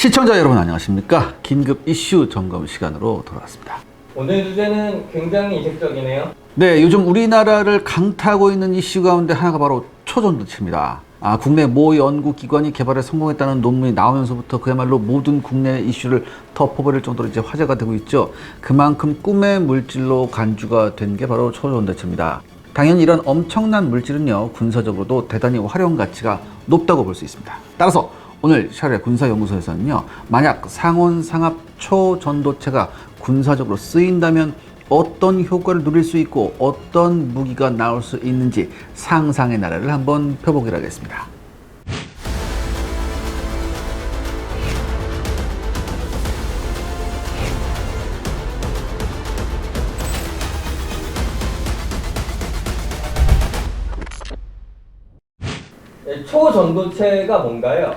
시청자 여러분 안녕하십니까? 긴급 이슈 점검 시간으로 돌아왔습니다. 오늘 주제는 굉장히 이색적이네요. 네, 요즘 우리나라를 강타하고 있는 이슈 가운데 하나가 바로 초전도체입니다. 국내 모 연구기관이 개발에 성공했다는 논문이 나오면서부터 그야말로 모든 국내 이슈를 덮어버릴 정도로 이제 화제가 되고 있죠. 그만큼 꿈의 물질로 간주가 된 게 바로 초전도체입니다. 당연히 이런 엄청난 물질은요, 군사적으로도 대단히 활용 가치가 높다고 볼 수 있습니다. 따라서 오늘 샤르 군사연구소에서는요, 만약 상온상압 초전도체가 군사적으로 쓰인다면 어떤 효과를 누릴 수 있고 어떤 무기가 나올 수 있는지 상상의 나래를 한번 펴보기로 하겠습니다. 초전도체가 뭔가요?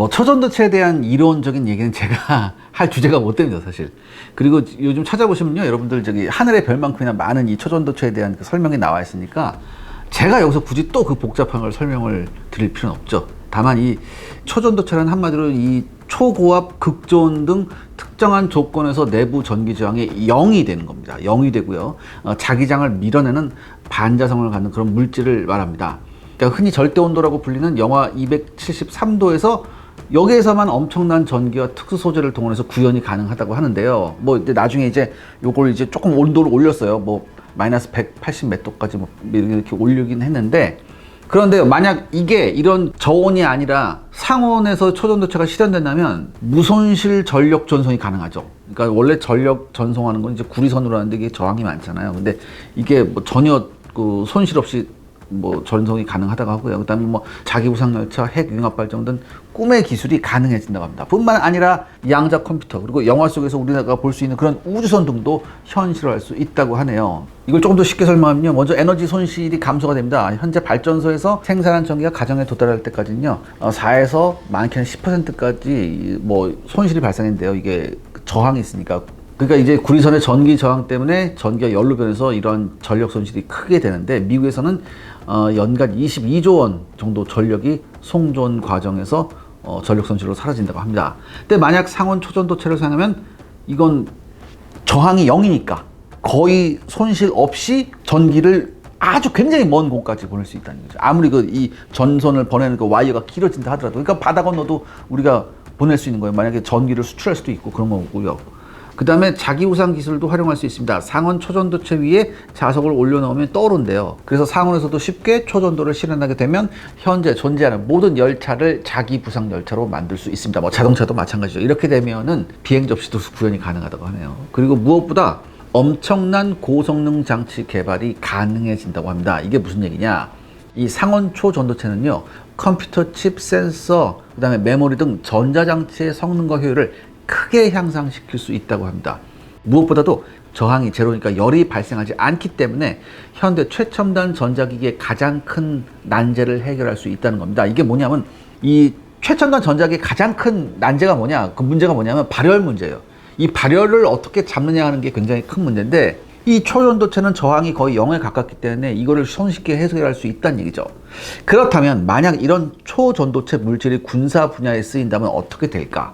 초전도체에 대한 이론적인 얘기는 제가 할 주제가 못 됩니다, 사실. 그리고 요즘 찾아보시면요, 여러분들 하늘의 별만큼이나 많은 이 초전도체에 대한 그 설명이 나와 있으니까 제가 여기서 굳이 또 그 복잡한 걸 설명을 드릴 필요는 없죠. 다만 이 초전도체라는 한마디로 이 초고압, 극저온 등 특정한 조건에서 내부 전기 저항이 0이 되는 겁니다. 0이 되고요. 자기장을 밀어내는 반자성을 갖는 그런 물질을 말합니다. 그러니까 흔히 절대온도라고 불리는 영하 273도에서 여기에서만 엄청난 전기와 특수 소재를 동원해서 구현이 가능하다고 하는데요. 나중에 이제 요걸 이제 조금 온도를 올렸어요. 마이너스 180 몇 도까지 이렇게 올리긴 했는데, 그런데 만약 이게 이런 저온이 아니라 상온에서 초전도체가 실현된다면 무손실 전력 전송이 가능하죠. 그러니까 원래 전력 전송하는 건 이제 구리선으로 하는데 이게 저항이 많잖아요. 근데 이게 전혀 그 손실 없이 전송이 가능하다고 하고요. 그다음에 자기부상열차, 핵융합발전 등 꿈의 기술이 가능해진다고 합니다. 뿐만 아니라 양자 컴퓨터, 그리고 영화 속에서 우리나라가 볼 수 있는 그런 우주선 등도 현실화할 수 있다고 하네요. 이걸 조금 더 쉽게 설명하면요, 먼저 에너지 손실이 감소가 됩니다. 현재 발전소에서 생산한 전기가 가정에 도달할 때까지는요, 4에서 많게는 10%까지 손실이 발생했는데요. 이게 저항이 있으니까. 그러니까 이제 구리선의 전기 저항 때문에 전기가 열로 변해서 이런 전력 손실이 크게 되는데, 미국에서는 연간 22조 원 정도 전력이 송전 과정에서 전력 손실로 사라진다고 합니다. 근데 만약 상온 초전도체를 사용하면 이건 저항이 0이니까 거의 손실 없이 전기를 아주 굉장히 먼 곳까지 보낼 수 있다는 거죠. 아무리 이 전선을 보내는 그 와이어가 길어진다 하더라도, 그러니까 바다 건너도 우리가 보낼 수 있는 거예요. 만약에 전기를 수출할 수도 있고 그런 거고요. 그 다음에 자기우상 기술도 활용할 수 있습니다. 상온 초전도체 위에 자석을 올려놓으면 떠오른대요. 그래서 상온에서도 쉽게 초전도를 실현하게 되면 현재 존재하는 모든 열차를 자기부상 열차로 만들 수 있습니다. 자동차도 마찬가지죠. 이렇게 되면은 비행 접시도 구현이 가능하다고 하네요. 그리고 무엇보다 엄청난 고성능 장치 개발이 가능해진다고 합니다. 이게 무슨 얘기냐? 이 상온 초전도체는요, 컴퓨터 칩, 센서, 그 다음에 메모리 등 전자장치의 성능과 효율을 크게 향상시킬 수 있다고 합니다. 무엇보다도 저항이 제로니까 열이 발생하지 않기 때문에 현대 최첨단 전자기기의 가장 큰 난제를 해결할 수 있다는 겁니다. 이게 뭐냐면, 이 최첨단 전자기기의 가장 큰 난제가 뭐냐, 그 문제가 뭐냐면 발열 문제예요. 이 발열을 어떻게 잡느냐 하는 게 굉장히 큰 문제인데, 이 초전도체는 저항이 거의 0에 가깝기 때문에 이거를 손쉽게 해소할 수 있다는 얘기죠. 그렇다면 만약 이런 초전도체 물질이 군사 분야에 쓰인다면 어떻게 될까?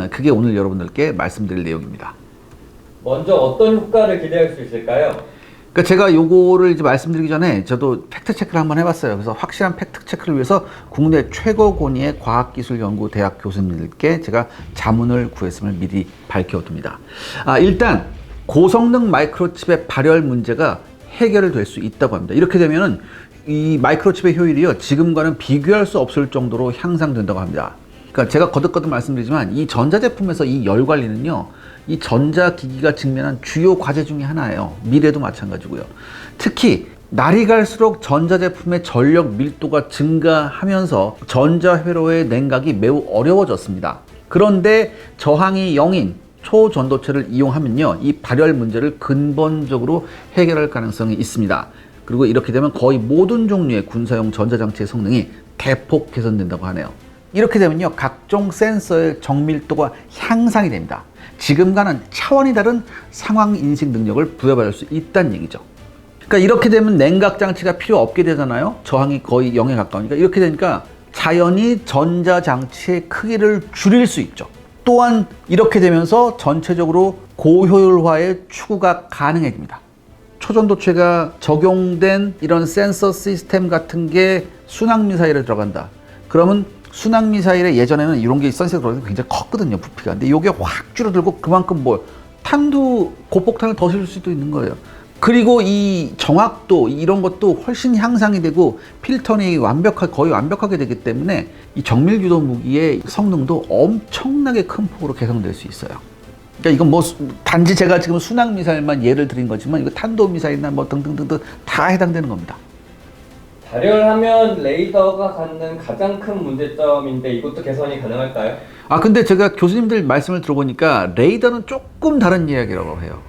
그게 오늘 여러분들께 말씀드릴 내용입니다. 먼저 어떤 효과를 기대할 수 있을까요? 그러니까 제가 요거를 이제 말씀드리기 전에 저도 팩트 체크를 한번 해봤어요. 그래서 확실한 팩트 체크를 위해서 국내 최고 권위의 과학기술연구대학 교수님들께 제가 자문을 구했음을 미리 밝혀둡니다. 일단 고성능 마이크로칩의 발열 문제가 해결될 수 있다고 합니다. 이렇게 되면은 이 마이크로칩의 효율이요, 지금과는 비교할 수 없을 정도로 향상된다고 합니다. 그러니까 제가 거듭거듭 말씀드리지만 이 전자제품에서 이 열 관리는요, 이 전자기기가 직면한 주요 과제 중에 하나예요. 미래도 마찬가지고요. 특히 날이 갈수록 전자제품의 전력 밀도가 증가하면서 전자회로의 냉각이 매우 어려워졌습니다. 그런데 저항이 0인 초전도체를 이용하면요, 이 발열 문제를 근본적으로 해결할 가능성이 있습니다. 그리고 이렇게 되면 거의 모든 종류의 군사용 전자장치의 성능이 대폭 개선된다고 하네요. 이렇게 되면요, 각종 센서의 정밀도가 향상이 됩니다. 지금과는 차원이 다른 상황 인식 능력을 부여받을 수 있다는 얘기죠. 그러니까 이렇게 되면 냉각 장치가 필요 없게 되잖아요. 저항이 거의 0에 가까우니까. 이렇게 되니까 자연히 전자장치의 크기를 줄일 수 있죠. 또한 이렇게 되면서 전체적으로 고효율화의 추구가 가능해집니다. 초전도체가 적용된 이런 센서 시스템 같은 게 순항미사일에 들어간다. 그러면 순항미사일에 예전에는 이런 게 센서가 들어가서 굉장히 컸거든요, 부피가. 근데 이게 확 줄어들고 그만큼 탄두 고폭탄을 더 실을 수도 있는 거예요. 그리고 이 정확도 이런 것도 훨씬 향상이 되고 필턴이 거의 완벽하게 되기 때문에 이 정밀 유도 무기의 성능도 엄청나게 큰 폭으로 개선될 수 있어요. 그러니까 이건 단지 제가 지금 순항 미사일만 예를 드린 거지만 이거 탄도 미사일이나 등등등등 다 해당되는 겁니다. 발열하면 레이더가 갖는 가장 큰 문제점인데 이것도 개선이 가능할까요? 근데 제가 교수님들 말씀을 들어보니까 레이더는 조금 다른 이야기라고 해요.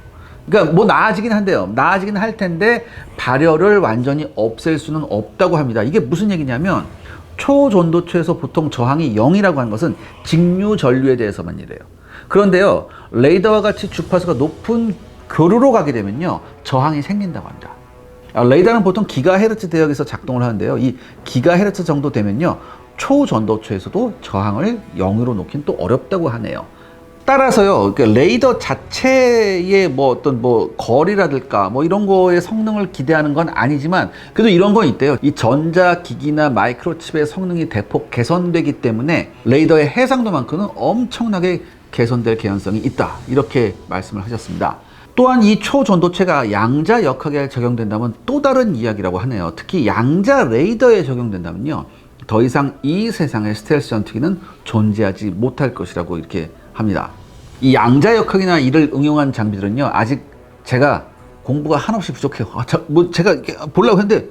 그러니까 나아지긴 한데요. 나아지긴 할 텐데 발열을 완전히 없앨 수는 없다고 합니다. 이게 무슨 얘기냐면 초전도체에서 보통 저항이 0이라고 하는 것은 직류 전류에 대해서만 이래요. 그런데요, 레이더와 같이 주파수가 높은 교류로 가게 되면요, 저항이 생긴다고 합니다. 레이더는 보통 기가헤르츠 대역에서 작동을 하는데요. 이 기가헤르츠 정도 되면요, 초전도체에서도 저항을 0으로 놓긴 또 어렵다고 하네요. 따라서요, 레이더 자체의 거리라든가 이런 거의 성능을 기대하는 건 아니지만 그래도 이런 건 있대요. 이 전자기기나 마이크로칩의 성능이 대폭 개선되기 때문에 레이더의 해상도만큼은 엄청나게 개선될 개연성이 있다. 이렇게 말씀을 하셨습니다. 또한 이 초전도체가 양자 역학에 적용된다면 또 다른 이야기라고 하네요. 특히 양자 레이더에 적용된다면요, 더 이상 이 세상에 스텔스 전투기는 존재하지 못할 것이라고 이렇게 합니다. 이 양자 역학이나 이를 응용한 장비들은요, 아직 제가 공부가 한없이 부족해요. 제가 보려고 했는데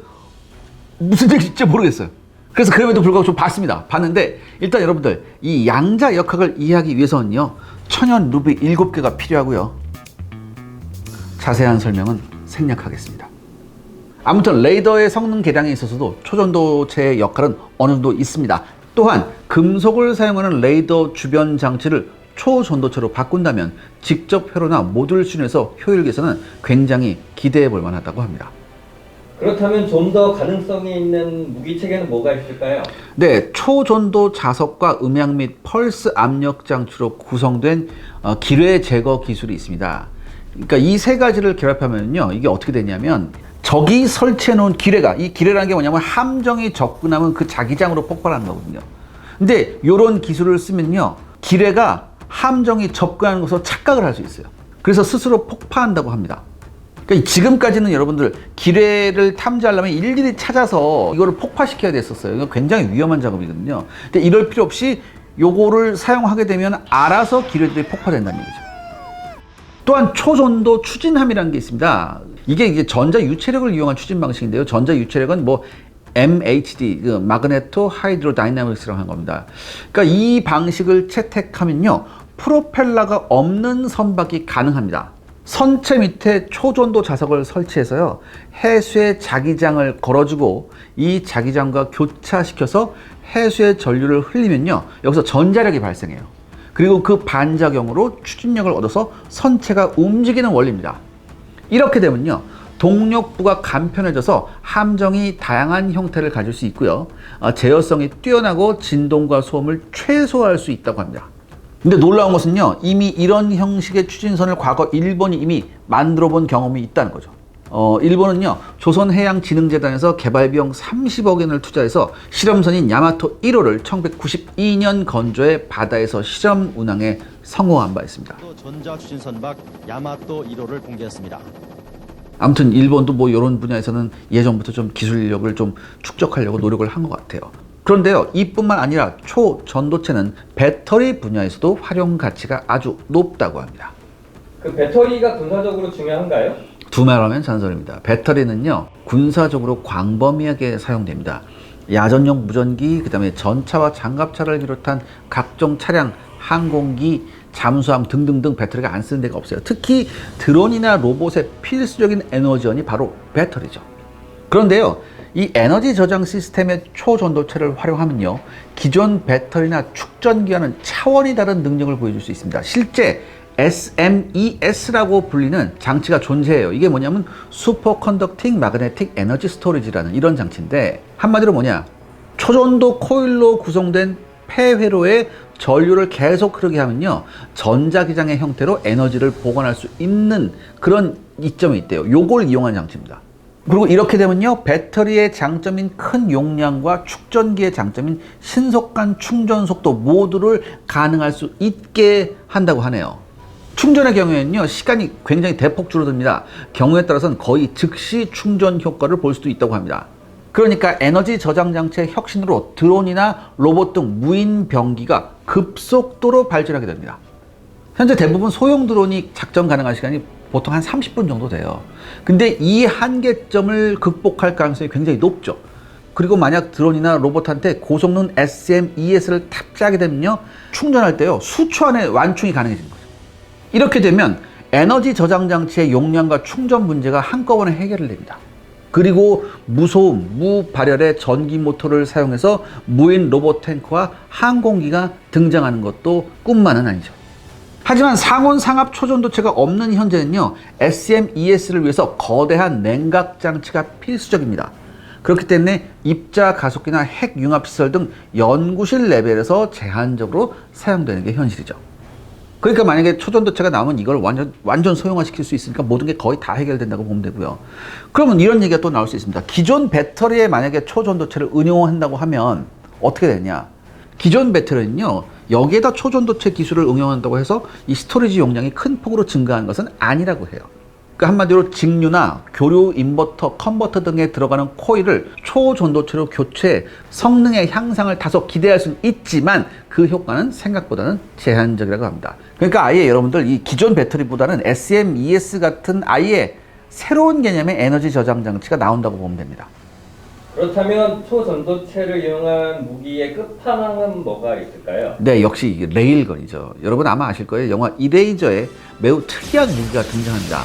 무슨 얘기인지 진짜 모르겠어요. 그래서 그럼에도 불구하고 좀 봤는데 일단 여러분들 이 양자 역학을 이해하기 위해서는요, 천연 루비 7개가 필요하고요. 자세한 설명은 생략하겠습니다. 아무튼 레이더의 성능 개량에 있어서도 초전도체의 역할은 어느 정도 있습니다. 또한 금속을 사용하는 레이더 주변 장치를 초전도체로 바꾼다면 직접 회로나 모듈 수준에서 효율 개선은 굉장히 기대해 볼 만하다고 합니다. 그렇다면 좀 더 가능성이 있는 무기 체계는 뭐가 있을까요? 네, 초전도 자석과 음향 및 펄스 압력 장치로 구성된 기뢰 제거 기술이 있습니다. 그러니까 이 세 가지를 결합하면요, 이게 어떻게 되냐면 적이 설치해 놓은 기뢰가, 이 기뢰라는 게 뭐냐면 함정이 접근하면 그 자기장으로 폭발하는 거거든요. 근데 이런 기술을 쓰면요, 기뢰가 함정이 접근하는 것으로 착각을 할 수 있어요. 그래서 스스로 폭파한다고 합니다. 그러니까 지금까지는 여러분들 기뢰를 탐지하려면 일일이 찾아서 이거를 폭파시켜야 됐었어요. 이거 굉장히 위험한 작업이거든요. 근데 이럴 필요 없이 요거를 사용하게 되면 알아서 기뢰들이 폭파된다는 얘기죠. 또한 초전도 추진함이라는 게 있습니다. 이게 전자 유체력을 이용한 추진 방식인데요. 전자 유체력은 MHD, 마그네토 하이드로 다이나믹스라고 하는 겁니다. 그러니까 이 방식을 채택하면요, 프로펠러가 없는 선박이 가능합니다. 선체 밑에 초전도 자석을 설치해서요, 해수의 자기장을 걸어주고 이 자기장과 교차시켜서 해수의 전류를 흘리면요, 여기서 전자력이 발생해요. 그리고 그 반작용으로 추진력을 얻어서 선체가 움직이는 원리입니다. 이렇게 되면요, 동력부가 간편해져서 함정이 다양한 형태를 가질 수 있고요, 제어성이 뛰어나고 진동과 소음을 최소화할 수 있다고 합니다. 근데 놀라운 것은요, 이미 이런 형식의 추진선을 과거 일본이 이미 만들어 본 경험이 있다는 거죠. 일본은요, 조선해양진흥재단에서 개발비용 30억 원을 투자해서 실험선인 야마토 1호를 1992년 건조해 바다에서 실험 운항에 성공한 바 있습니다. 전자추진선박 야마토 1호를 공개했습니다. 아무튼 일본도 이런 분야에서는 예전부터 좀 기술력을 좀 축적하려고 노력을 한 것 같아요. 그런데요, 이뿐만 아니라 초전도체는 배터리 분야에서도 활용 가치가 아주 높다고 합니다. 그 배터리가 군사적으로 중요한가요? 두말하면 잔소리입니다. 배터리는요, 군사적으로 광범위하게 사용됩니다. 야전용 무전기, 그 다음에 전차와 장갑차를 비롯한 각종 차량, 항공기, 잠수함 등등등 배터리가 안 쓰는 데가 없어요. 특히 드론이나 로봇의 필수적인 에너지원이 바로 배터리죠. 그런데요, 이 에너지 저장 시스템의 초전도체를 활용하면요, 기존 배터리나 축전기와는 차원이 다른 능력을 보여줄 수 있습니다. 실제 SMES라고 불리는 장치가 존재해요. 이게 뭐냐면 슈퍼 컨덕팅 마그네틱 에너지 스토리지라는 이런 장치인데, 한마디로 초전도 코일로 구성된 폐회로에 전류를 계속 흐르게 하면요, 전자기장의 형태로 에너지를 보관할 수 있는 그런 이점이 있대요. 요걸 이용한 장치입니다. 그리고 이렇게 되면요, 배터리의 장점인 큰 용량과 축전기의 장점인 신속한 충전 속도 모두를 가능할 수 있게 한다고 하네요. 충전의 경우에는요, 시간이 굉장히 대폭 줄어듭니다. 경우에 따라서는 거의 즉시 충전 효과를 볼 수도 있다고 합니다. 그러니까 에너지 저장 장치의 혁신으로 드론이나 로봇 등 무인 병기가 급속도로 발전하게 됩니다. 현재 대부분 소형 드론이 작전 가능한 시간이 보통 한 30분 정도 돼요. 근데 이 한계점을 극복할 가능성이 굉장히 높죠. 그리고 만약 드론이나 로봇한테 고성능 SMES를 탑재하게 되면요, 충전할 때요, 수초 안에 완충이 가능해지는 거죠. 이렇게 되면 에너지 저장 장치의 용량과 충전 문제가 한꺼번에 해결을 됩니다. 그리고 무소음, 무발열의 전기 모터를 사용해서 무인 로봇 탱크와 항공기가 등장하는 것도 꿈만은 아니죠. 하지만 상온 상압 초전도체가 없는 현재는요, SMES를 위해서 거대한 냉각 장치가 필수적입니다. 그렇기 때문에 입자 가속기나 핵 융합 시설 등 연구실 레벨에서 제한적으로 사용되는 게 현실이죠. 그러니까 만약에 초전도체가 나오면 이걸 완전 소형화시킬 수 있으니까 모든 게 거의 다 해결된다고 보면 되고요. 그러면 이런 얘기가 또 나올 수 있습니다. 기존 배터리에 만약에 초전도체를 응용한다고 하면 어떻게 되냐? 기존 배터리는요, 여기에다 초전도체 기술을 응용한다고 해서 이 스토리지 용량이 큰 폭으로 증가하는 것은 아니라고 해요. 그러니까 한마디로 직류나 교류 인버터, 컨버터 등에 들어가는 코일을 초전도체로 교체해 성능의 향상을 다소 기대할 수는 있지만 그 효과는 생각보다는 제한적이라고 합니다. 그러니까 아예 여러분들 이 기존 배터리보다는 SMES 같은 아예 새로운 개념의 에너지 저장 장치가 나온다고 보면 됩니다. 그렇다면 초전도체를 이용한 무기의 끝판왕은 뭐가 있을까요? 네, 역시 이게 레일건이죠. 여러분 아마 아실 거예요. 영화 이레이저에 매우 특이한 무기가 등장합니다.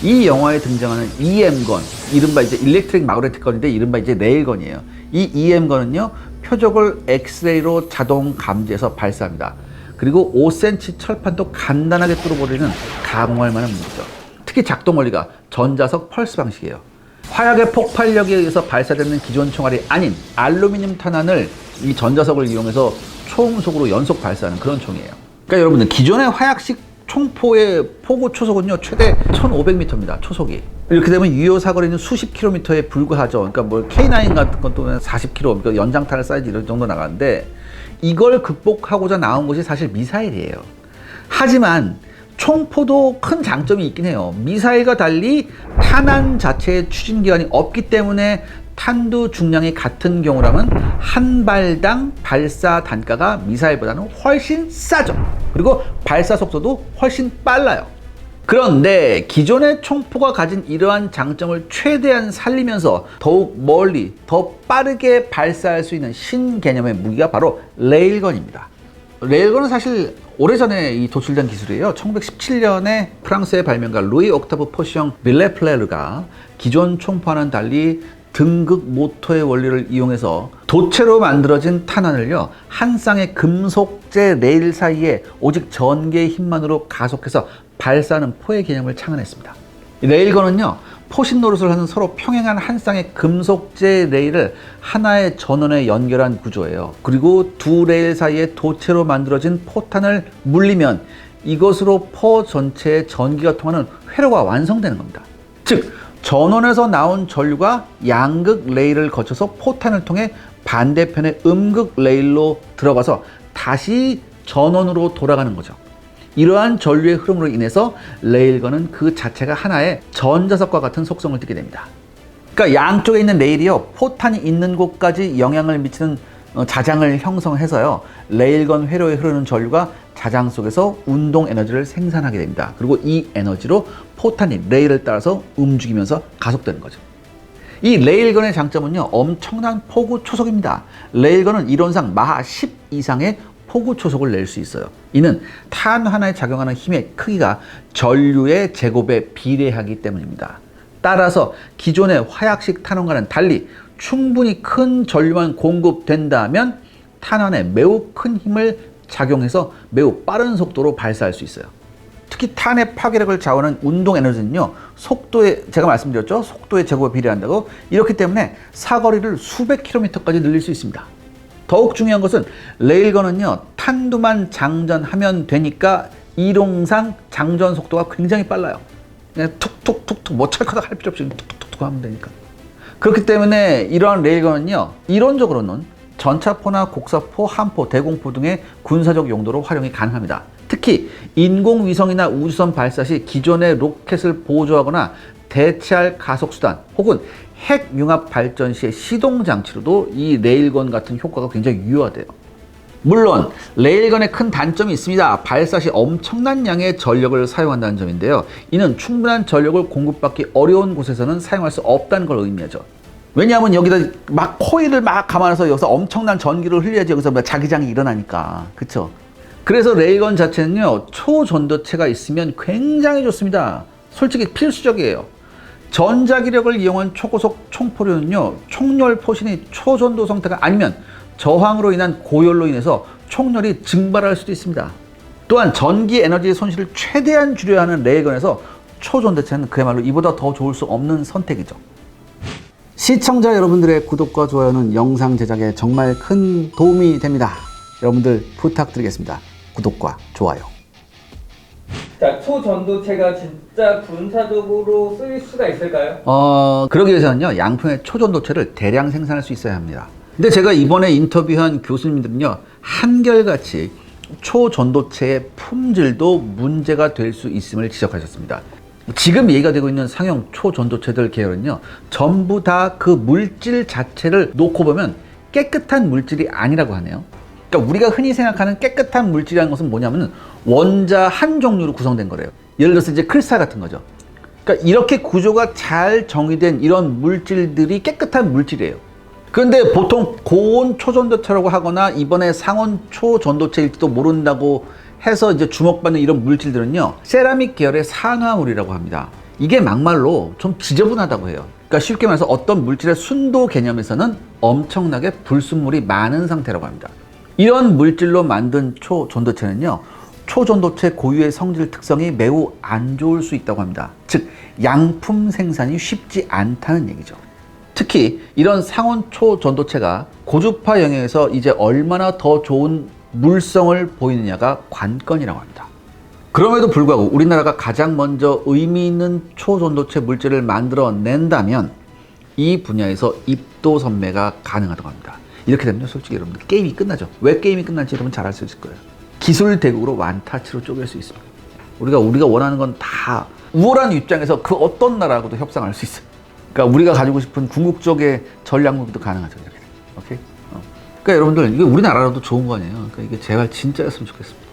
이 영화에 등장하는 EM건, 이른바 이제 일렉트릭 마그네틱 건인데 이른바 이제 레일건이에요. 이 EM건은요, 표적을 엑스레이로 자동 감지해서 발사합니다. 그리고 5cm 철판도 간단하게 뚫어버리는 가공할 만한 무기죠. 특히 작동 원리가 전자석 펄스 방식이에요. 화약의 폭발력에 의해서 발사되는 기존 총알이 아닌 알루미늄 탄환을 이 전자석을 이용해서 초음속으로 연속 발사하는 그런 총이에요. 그러니까 여러분들 기존의 화약식 총포의 포구 초속은요, 최대 1500m입니다. 초속이. 이렇게 되면 유효 사거리는 수십 킬로미터에 불과하죠. 그러니까 뭐 K9 같은 것도 40km, 그러니까 연장탄을 쏴야지 이런 정도 나가는데, 이걸 극복하고자 나온 것이 사실 미사일이에요. 하지만 총포도 큰 장점이 있긴 해요. 미사일과 달리 탄환 자체의 추진기간이 없기 때문에 탄두 중량이 같은 경우라면 한 발당 발사 단가가 미사일보다는 훨씬 싸죠. 그리고 발사 속도도 훨씬 빨라요. 그런데 기존의 총포가 가진 이러한 장점을 최대한 살리면서 더욱 멀리, 더 빠르게 발사할 수 있는 신개념의 무기가 바로 레일건입니다. 레일건은 사실 오래전에 도출된 기술이에요. 1917년에 프랑스의 발명가 루이 옥타브 포시영 빌레플레르가 기존 총포와는 달리 등극 모터의 원리를 이용해서 도체로 만들어진 탄환을요, 한 쌍의 금속재 레일 사이에 오직 전기의 힘만으로 가속해서 발사하는 포의 개념을 창안했습니다. 이 레일건은요, 포신 노릇을 하는 서로 평행한 한 쌍의 금속재 레일을 하나의 전원에 연결한 구조예요. 그리고 두 레일 사이에 도체로 만들어진 포탄을 물리면 이것으로 포 전체에 전기가 통하는 회로가 완성되는 겁니다. 즉, 전원에서 나온 전류가 양극 레일을 거쳐서 포탄을 통해 반대편의 음극 레일로 들어가서 다시 전원으로 돌아가는 거죠. 이러한 전류의 흐름으로 인해서 레일건은 그 자체가 하나의 전자석과 같은 속성을 띠게 됩니다. 그러니까 양쪽에 있는 레일이요, 포탄이 있는 곳까지 영향을 미치는 자장을 형성해서요, 레일건 회로에 흐르는 전류가 자장 속에서 운동 에너지를 생산하게 됩니다. 그리고 이 에너지로 포탄이 레일을 따라서 움직이면서 가속되는 거죠. 이 레일건의 장점은요, 엄청난 포구 초속입니다. 레일건은 이론상 마하 10 이상의 포구 초속을 낼 수 있어요. 이는 탄환에 작용하는 힘의 크기가 전류의 제곱에 비례하기 때문입니다. 따라서 기존의 화약식 탄환과는 달리 충분히 큰 전류만 공급된다면 탄환에 매우 큰 힘을 작용해서 매우 빠른 속도로 발사할 수 있어요. 특히 탄의 파괴력을 좌우하는 운동 에너지는요, 속도에, 제가 말씀드렸죠, 속도의 제곱에 비례한다고. 이렇기 때문에 사거리를 수백 킬로미터까지 늘릴 수 있습니다. 더욱 중요한 것은 레일건은요, 탄두만 장전하면 되니까 이동상 장전 속도가 굉장히 빨라요. 그냥 툭툭툭툭 뭐 찰커닥 할 필요 없이 툭툭툭툭 하면 되니까. 그렇기 때문에 이러한 레일건은요, 이론적으로는 전차포나 곡사포, 함포, 대공포 등의 군사적 용도로 활용이 가능합니다. 특히 인공위성이나 우주선 발사 시 기존의 로켓을 보조하거나 대체할 가속수단 혹은 핵융합 발전 시의 시동장치로도 이 레일건 같은 효과가 굉장히 유효하대요. 물론 레일건의 큰 단점이 있습니다. 발사 시 엄청난 양의 전력을 사용한다는 점인데요. 이는 충분한 전력을 공급받기 어려운 곳에서는 사용할 수 없다는 걸 의미하죠. 왜냐하면 여기다 막 코일을 막 감아놔서 여기서 엄청난 전기를 흘려야지 여기서 자기장이 일어나니까. 그쵸? 그래서 레일건 자체는요, 초전도체가 있으면 굉장히 좋습니다. 솔직히 필수적이에요. 전자기력을 이용한 초고속 총포류는요, 총열 포신이 초전도 상태가 아니면 저항으로 인한 고열로 인해서 총열이 증발할 수도 있습니다. 또한 전기 에너지의 손실을 최대한 줄여야 하는 레일건에서 초전도체는 그야말로 이보다 더 좋을 수 없는 선택이죠. 시청자 여러분들의 구독과 좋아요는 영상 제작에 정말 큰 도움이 됩니다. 여러분들 부탁드리겠습니다. 구독과 좋아요. 자, 초전도체가 진짜 군사적으로 쓰일 수가 있을까요? 그러기 위해서는요, 양평의 초전도체를 대량 생산할 수 있어야 합니다. 근데 제가 이번에 인터뷰한 교수님들은요, 한결같이 초전도체의 품질도 문제가 될 수 있음을 지적하셨습니다. 지금 얘기가 되고 있는 상용 초전도체들 계열은요, 전부 다 그 물질 자체를 놓고 보면 깨끗한 물질이 아니라고 하네요. 그러니까 우리가 흔히 생각하는 깨끗한 물질이라는 것은 뭐냐면은 원자 한 종류로 구성된 거래요. 예를 들어서 이제 크리스탈 같은 거죠. 그러니까 이렇게 구조가 잘 정의된 이런 물질들이 깨끗한 물질이에요. 그런데 보통 고온 초전도체라고 하거나 이번에 상온 초전도체일지도 모른다고 해서 이제 주목받는 이런 물질들은요, 세라믹 계열의 산화물이라고 합니다. 이게 막말로 좀 지저분하다고 해요. 그러니까 쉽게 말해서 어떤 물질의 순도 개념에서는 엄청나게 불순물이 많은 상태라고 합니다. 이런 물질로 만든 초전도체는요, 초전도체 고유의 성질 특성이 매우 안 좋을 수 있다고 합니다. 즉, 양품 생산이 쉽지 않다는 얘기죠. 특히 이런 상온 초전도체가 고주파 영역에서 이제 얼마나 더 좋은 물성을 보이느냐가 관건이라고 합니다. 그럼에도 불구하고 우리나라가 가장 먼저 의미 있는 초전도체 물질을 만들어낸다면 이 분야에서 입도 선매가 가능하다고 합니다. 이렇게 되면 솔직히 여러분들 게임이 끝나죠. 왜 게임이 끝날지 여러분 잘 알 수 있을 거예요. 기술 대국으로 완타치로 쪼갤 수 있습니다. 우리가 원하는 건 다 우월한 입장에서 그 어떤 나라하고도 협상할 수 있어요. 그러니까 우리가 가지고 싶은 궁극적의 전략무기도 가능하죠. 이렇게. 오케이? 그러니까 여러분들 이게 우리나라라도 좋은 거 아니에요. 그러니까 이게 제발 진짜였으면 좋겠습니다.